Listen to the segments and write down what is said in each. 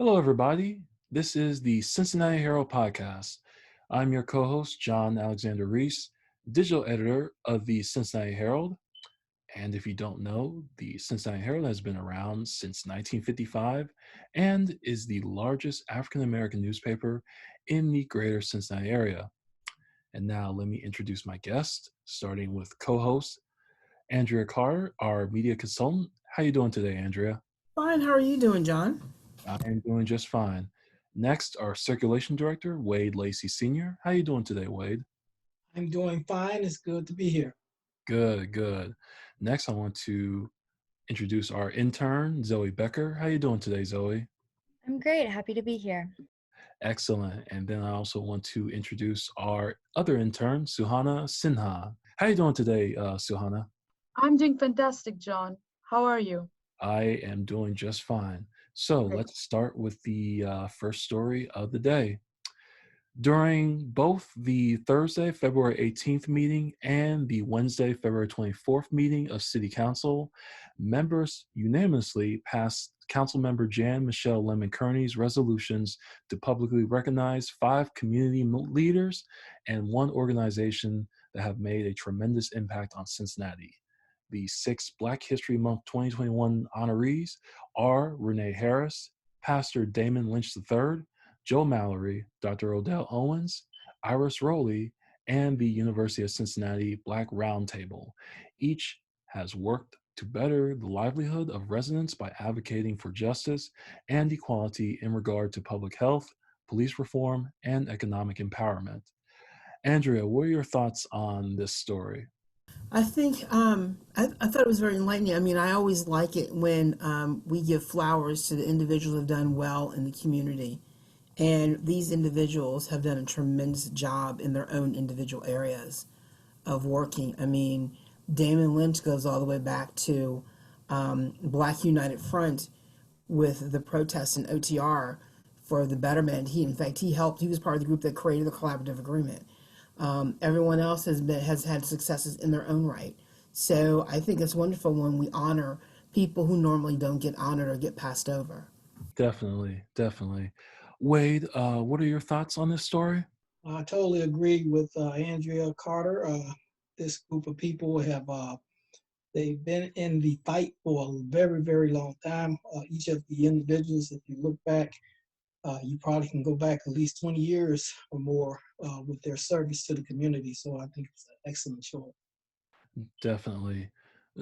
Hello, everybody. This is the Cincinnati Herald Podcast. I'm your co host, John Alexander Reese, digital editor of the Cincinnati Herald. And if you don't know, the Cincinnati Herald has been around since 1955 and is the largest African American newspaper in the greater Cincinnati area. And now let me introduce my guest, starting with co host Andrea Carter, our media consultant. How you doing today, Andrea? Fine. How are you doing, John? I am doing just fine. Next, our circulation director, Wade Lacey Sr. How you doing today, Wade? I'm doing fine. It's good to be here. Good, good. Next, I want to introduce our intern, Zoe Becker. How you doing today, Zoe? I'm great. Happy to be here. Excellent. And then I also want to introduce our other intern, Suhana Sinha. How you doing today, Suhana? I'm doing fantastic, John. How are you? I am doing just fine. So Great. let's start with the first story of the day. During both the Thursday, February 18th meeting and the Wednesday, February 24th meeting of City Council, members unanimously passed Councilmember Jan Michelle Lemon Kearney's resolutions to publicly recognize 5 community leaders and 1 organization that have made a tremendous impact on Cincinnati. The 6 Black History Month 2021 honorees are Renee Harris, Pastor Damon Lynch III, Joe Mallory, Dr. Odell Owens, Iris Rowley, and the University of Cincinnati Black Roundtable. Each has worked to better the livelihood of residents by advocating for justice and equality in regard to public health, police reform, and economic empowerment. Andrea, what are your thoughts on this story? I think I thought it was very enlightening. I mean, I always like it when we give flowers to the individuals who have done well in the community. And these individuals have done a tremendous job in their own individual areas of working. I mean, Damon Lynch goes all the way back to Black United Front with the protests in OTR for the betterment. In fact, he was part of the group that created the collaborative agreement. Everyone else has had successes in their own right. So I think it's wonderful when we honor people who normally don't get honored or get passed over. Definitely, definitely. Wade, what are your thoughts on this story? I totally agree with Andrea Carter. This group of people they've been in the fight for a very, very long time. Each of the individuals, if you look back, you probably can go back at least 20 years or more with their service to the community. So I think it's an excellent choice. Definitely.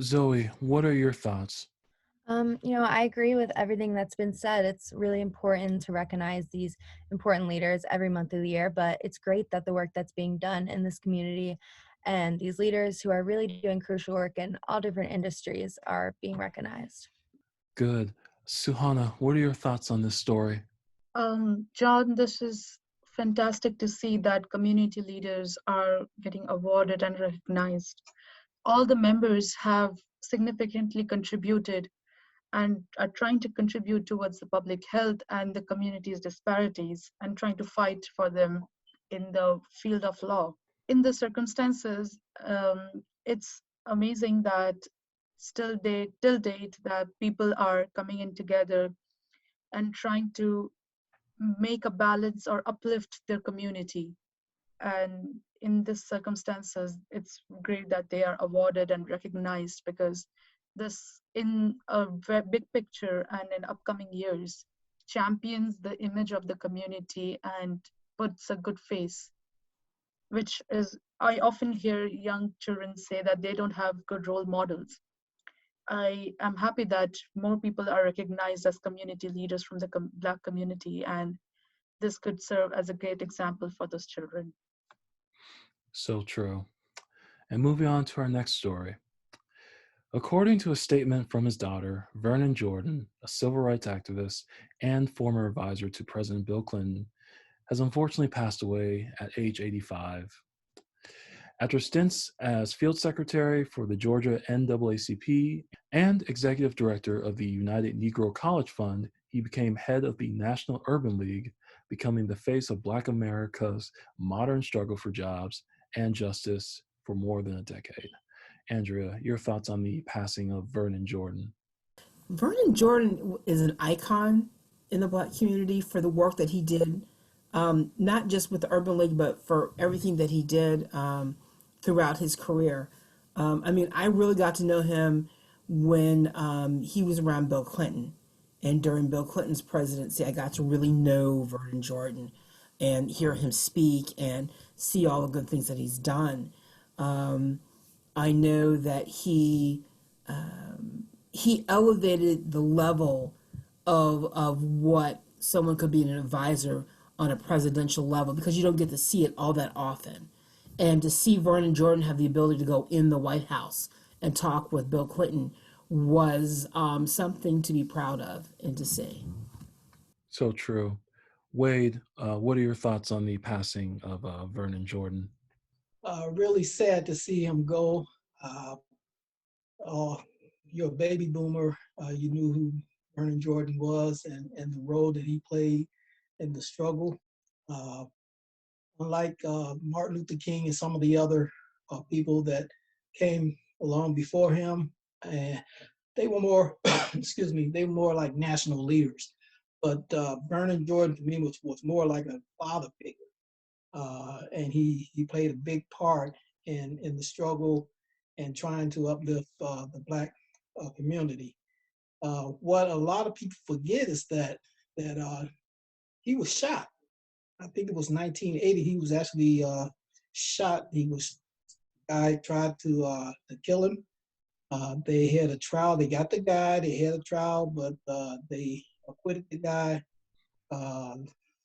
Zoe, what are your thoughts? I agree with everything that's been said. It's really important to recognize these important leaders every month of the year, but it's great that the work that's being done in this community and these leaders who are really doing crucial work in all different industries are being recognized. Good. Suhana, what are your thoughts on this story? John, this is fantastic to see that community leaders are getting awarded and recognized. All the members have significantly contributed and are trying to contribute towards the public health and the community's disparities and trying to fight for them in the field of law. In the circumstances, it's amazing that till date that people are coming in together and trying to make a balance or uplift their community. And in these circumstances, it's great that they are awarded and recognized because this, in a very big picture and in upcoming years, champions the image of the community and puts a good face, which is, I often hear young children say that they don't have good role models. I am happy that more people are recognized as community leaders from the Black community, and this could serve as a great example for those children. So true. And moving on to our next story. According to a statement from his daughter, Vernon Jordan, a civil rights activist and former advisor to President Bill Clinton, has unfortunately passed away at age 85. After stints as field secretary for the Georgia NAACP and executive director of the United Negro College Fund, he became head of the National Urban League, becoming the face of Black America's modern struggle for jobs and justice for more than a decade. Andrea, your thoughts on the passing of Vernon Jordan? Vernon Jordan is an icon in the Black community for the work that he did, not just with the Urban League, but for everything that he did throughout his career. I really got to know him when he was around Bill Clinton. And during Bill Clinton's presidency, I got to really know Vernon Jordan and hear him speak and see all the good things that he's done. I know that he elevated the level of what someone could be an advisor on a presidential level, because you don't get to see it all that often. And to see Vernon Jordan have the ability to go in the White House and talk with Bill Clinton was something to be proud of and to see. So true. Wade, what are your thoughts on the passing of Vernon Jordan? Really sad to see him go. You're a baby boomer. You knew who Vernon Jordan was and the role that he played in the struggle. Unlike Martin Luther King and some of the other people that came along before him, they were more, excuse me, they were more like national leaders. But Vernon Jordan to me was more like a father figure. And he played a big part in the struggle and trying to uplift the Black community. What a lot of people forget is that he was shot. I think it was 1980. He was actually shot. Guy tried to kill him. They had a trial. They got the guy. They had a trial, but they acquitted the guy.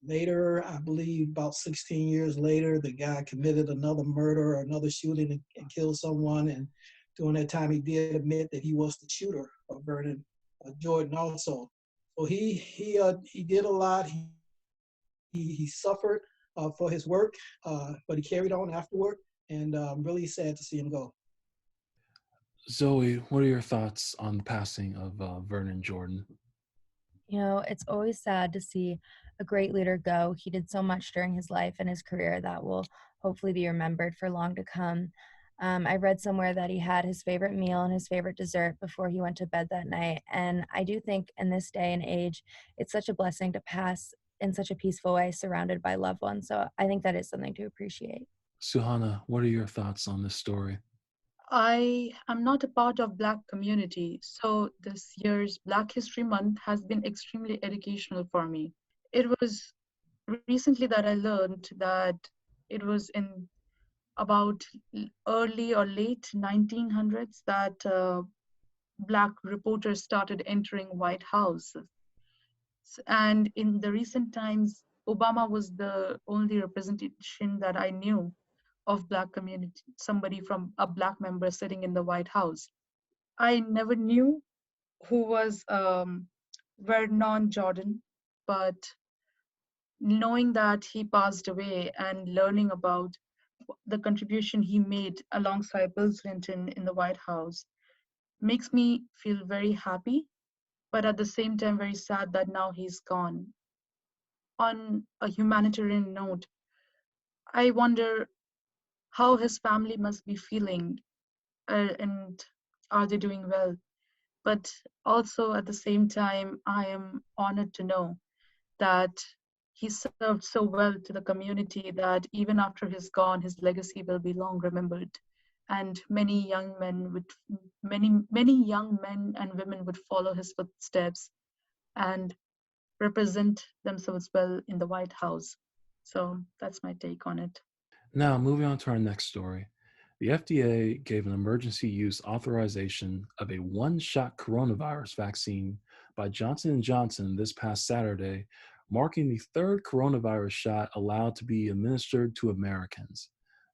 Later, I believe about 16 years later, the guy committed another murder or another shooting and killed someone. And during that time, he did admit that he was the shooter of Vernon Jordan also. So he did a lot. He suffered for his work, but he carried on afterward. And I'm really sad to see him go. Zoe, what are your thoughts on the passing of Vernon Jordan? It's always sad to see a great leader go. He did so much during his life and his career that will hopefully be remembered for long to come. I read somewhere that he had his favorite meal and his favorite dessert before he went to bed that night. And I do think in this day and age, it's such a blessing to pass in such a peaceful way, surrounded by loved ones. So I think that is something to appreciate. Suhana, what are your thoughts on this story? I am not a part of Black community, so this year's Black History Month has been extremely educational for me. It was recently that I learned that it was in about early or late 1900s that Black reporters started entering White House. And in the recent times, Obama was the only representation that I knew of Black community, somebody from a Black member sitting in the White House. I never knew who was Vernon Jordan, but knowing that he passed away and learning about the contribution he made alongside Bill Clinton in the White House makes me feel very happy, but at the same time very sad that now he's gone. On a humanitarian note, I wonder how his family must be feeling and are they doing well. But also at the same time, I am honored to know that he served so well to the community that even after he's gone, his legacy will be long remembered. And many young men and women would follow his footsteps and represent themselves well in the White House. So that's my take on it. Now, moving on to our next story. The FDA gave an emergency use authorization of a one-shot coronavirus vaccine by Johnson & Johnson this past Saturday, marking the third coronavirus shot allowed to be administered to Americans.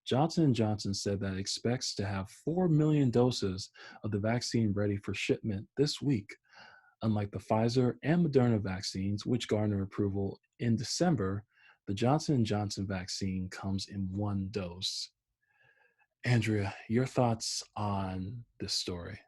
Johnson & Johnson said that it expects to have 4 million doses of the vaccine ready for shipment this week. Unlike the Pfizer and Moderna vaccines, which garnered approval in December, the Johnson & Johnson vaccine comes in one dose. Andrea, your thoughts on this story?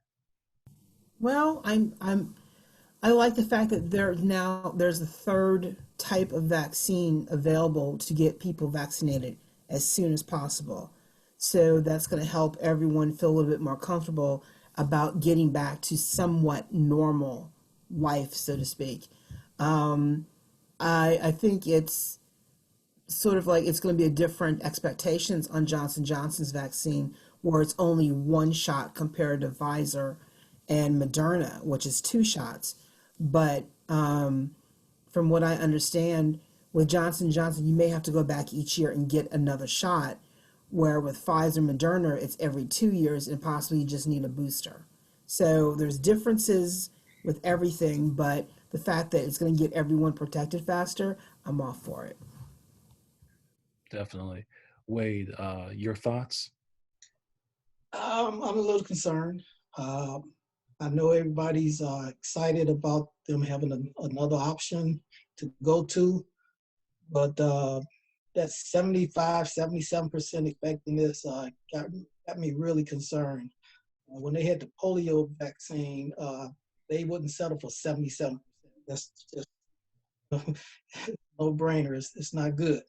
Well, I like the fact that there's a third type of vaccine available to get people vaccinated as soon as possible. So that's going to help everyone feel a little bit more comfortable about getting back to somewhat normal life, so to speak. I think it's sort of like it's going to be a different expectations on Johnson Johnson's vaccine, where it's only one shot compared to Pfizer and Moderna, which is two shots. But from what I understand, with Johnson Johnson, you may have to go back each year and get another shot, where with Pfizer and Moderna, it's every 2 years and possibly you just need a booster. So there's differences with everything, but the fact that it's going to get everyone protected faster, I'm all for it. Definitely. Wade, your thoughts? I'm a little concerned. I know everybody's excited about them having another option to go to, but that 75-77% effectiveness got me really concerned. When they had the polio vaccine, they wouldn't settle for 77%. That's just no brainer. It's not good.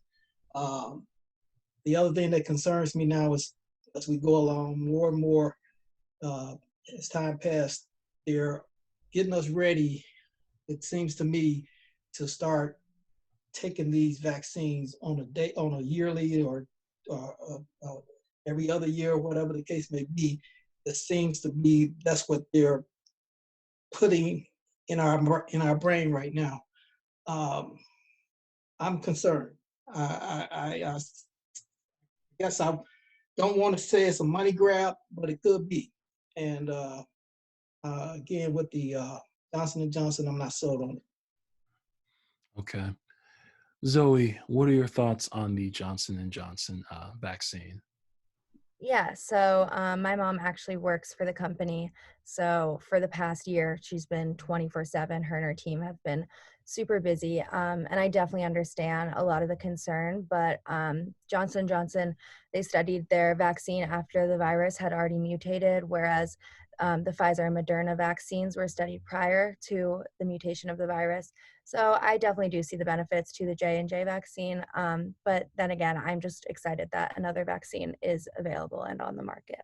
The other thing that concerns me now is as we go along more and more, as time passed, they're getting us ready, it seems to me, to start taking these vaccines on a yearly or every other year, whatever the case may be. It seems to be that's what they're putting in our brain right now. I'm concerned. I guess I don't want to say it's a money grab, but it could be. And again, with the Johnson & Johnson, I'm not sold on it. Okay. Zoe, what are your thoughts on the Johnson & Johnson vaccine? Yeah, so my mom actually works for the company. So for the past year, she's been 24/7. Her and her team have been super busy. And I definitely understand a lot of the concern, but Johnson & Johnson, they studied their vaccine after the virus had already mutated, whereas the Pfizer and Moderna vaccines were studied prior to the mutation of the virus. So I definitely do see the benefits to the J&J vaccine. But then again, I'm just excited that another vaccine is available and on the market.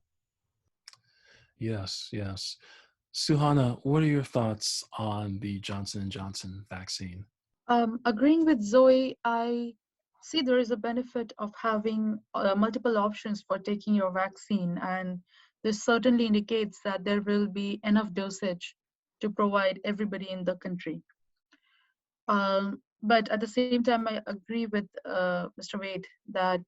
Yes, yes. Suhana, what are your thoughts on the Johnson & Johnson vaccine? Agreeing with Zoe, I see there is a benefit of having multiple options for taking your vaccine, and this certainly indicates that there will be enough dosage to provide everybody in the country. But at the same time, I agree with Mr. Wade that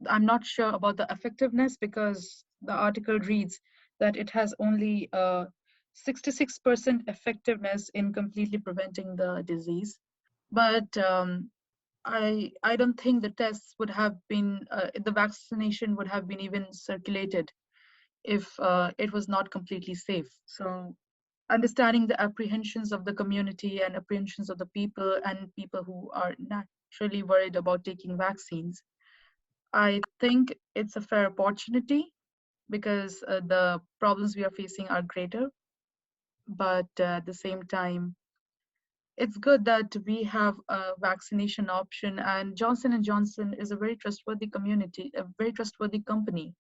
I'm not sure about the effectiveness, because the article reads that it has only 66% effectiveness in completely preventing the disease. But I don't think the tests would have been, the vaccination would have been even circulated if it was not completely safe. So understanding the apprehensions of the community and apprehensions of the people and people who are naturally worried about taking vaccines, I think it's a fair opportunity, because the problems we are facing are greater. But at the same time, it's good that we have a vaccination option, and Johnson & Johnson is a very trustworthy community, a very trustworthy company,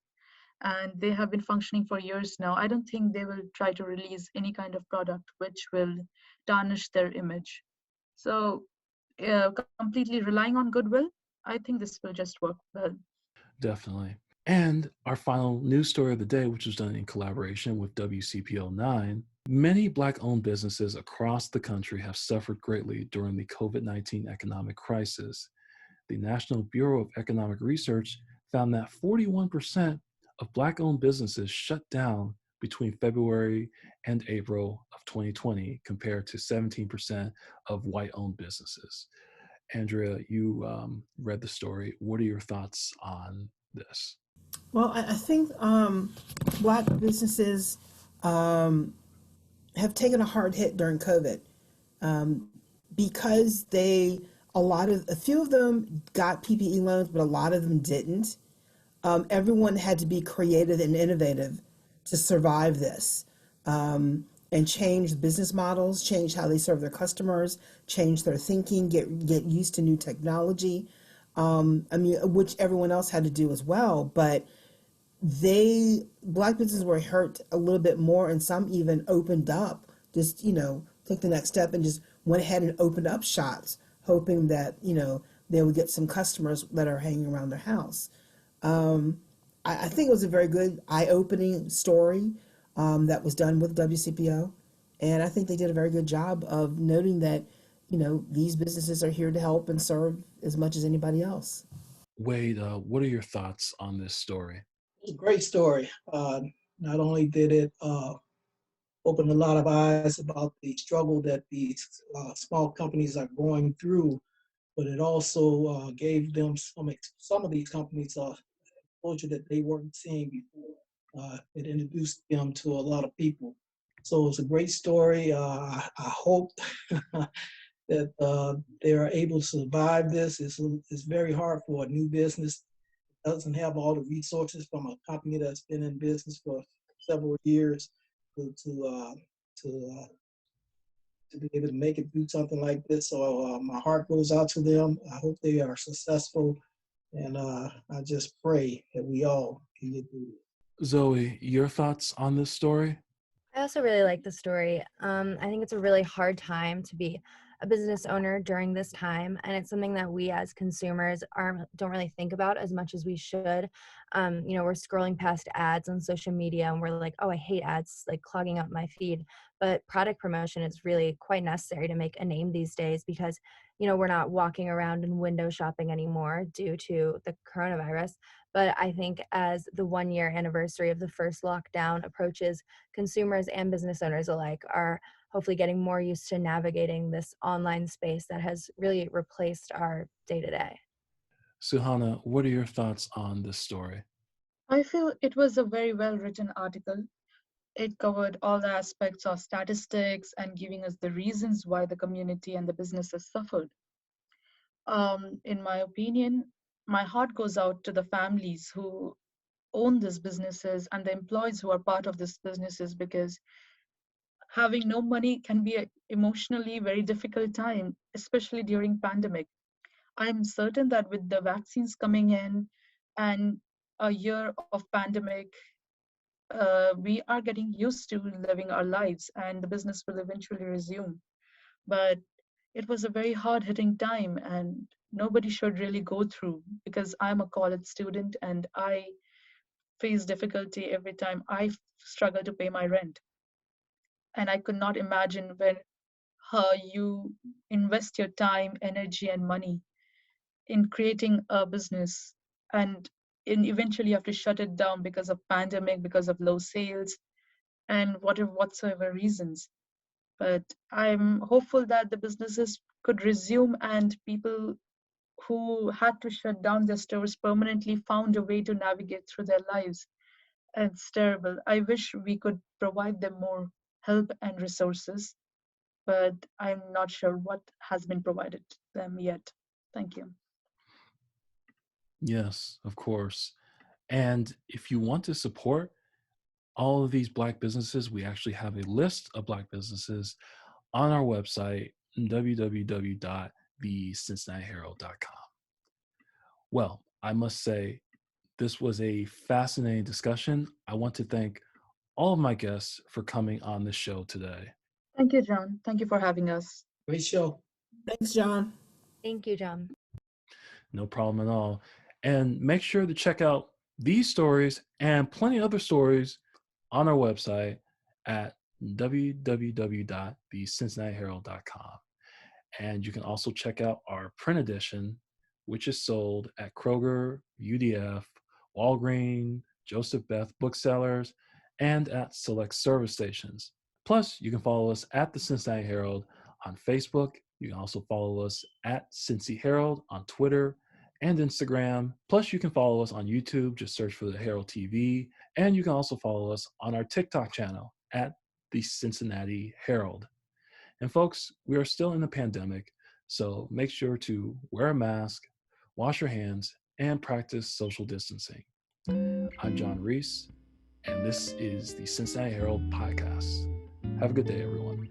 and they have been functioning for years now. I don't think they will try to release any kind of product which will tarnish their image. So completely relying on goodwill, I think this will just work well. Definitely. And our final news story of the day, which was done in collaboration with WCPO 9, many Black-owned businesses across the country have suffered greatly during the COVID-19 economic crisis. The National Bureau of Economic Research found that 41% of Black-owned businesses shut down between February and April of 2020, compared to 17% of white-owned businesses. Andrea, you read the story. What are your thoughts on this? Well, I think Black businesses have taken a hard hit during COVID because a few of them got PPE loans, but a lot of them didn't. Everyone had to be creative and innovative to survive this, and change business models, change how they serve their customers, change their thinking, get used to new technology. Which everyone else had to do as well, but Black businesses were hurt a little bit more, and some even opened up, just, take the next step and just went ahead and opened up shops, hoping that, they would get some customers that are hanging around their house. I think it was a very good eye-opening story that was done with WCPO. And I think they did a very good job of noting that, these businesses are here to help and serve as much as anybody else. Wade, what are your thoughts on this story? It's a great story. Not only did it open a lot of eyes about the struggle that these small companies are going through, but it also gave them some of these companies exposure that they weren't seeing before. It introduced them to a lot of people. So it's a great story. I hope that they are able to survive this. It's very hard for a new business. It doesn't have all the resources from a company that's been in business for several years to be able to make it through something like this. So my heart goes out to them. I hope they are successful, and I just pray that we all can get through it. Zoe, your thoughts on this story? I also really like the story. I think it's a really hard time to be a business owner during this time, and it's something that we as consumers don't really think about as much as we should. We're scrolling past ads on social media and we're like, oh, I hate ads, like clogging up my feed. But product promotion is really quite necessary to make a name these days because, we're not walking around and window shopping anymore due to the coronavirus. But I think as the 1-year anniversary of the first lockdown approaches, consumers and business owners alike are hopefully getting more used to navigating this online space that has really replaced our day-to-day. Suhana, what are your thoughts on this story? I feel it was a very well written article. It covered all the aspects of statistics and giving us the reasons why the community and the businesses suffered. In my opinion, my heart goes out to the families who own these businesses and the employees who are part of these businesses, because having no money can be an emotionally very difficult time, especially during pandemic. I'm certain that with the vaccines coming in and a year of pandemic, we are getting used to living our lives and the business will eventually resume. But it was a very hard hitting time and nobody should really go through, because I'm a college student and I face difficulty every time I struggle to pay my rent. And I could not imagine when you invest your time, energy, and money in creating a business, and eventually you have to shut it down because of pandemic, because of low sales, and whatsoever reasons. But I'm hopeful that the businesses could resume and people who had to shut down their stores permanently found a way to navigate through their lives. And it's terrible. I wish we could provide them more help and resources, but I'm not sure what has been provided to them yet. Thank you. Yes, of course. And if you want to support all of these Black businesses, we actually have a list of Black businesses on our website, www.thecincinnatiherald.com. Well, I must say, this was a fascinating discussion. I want to thank all of my guests for coming on the show today. Thank you, John. Thank you for having us. Great show. Thanks, John. Thank you, John. No problem at all. And make sure to check out these stories and plenty of other stories on our website at www.thecincinnatiherald.com. And you can also check out our print edition, which is sold at Kroger, UDF, Walgreens, Joseph Beth Booksellers, and at select service stations. Plus, you can follow us at the Cincinnati Herald on Facebook. You can also follow us at Cincy Herald on Twitter and Instagram. Plus, you can follow us on YouTube. Just search for the Herald TV. And you can also follow us on our TikTok channel at the Cincinnati Herald. And folks, we are still in the pandemic, so make sure to wear a mask, wash your hands, and practice social distancing. I'm John Reese, and this is the Cincinnati Herald Podcast. Have a good day, everyone.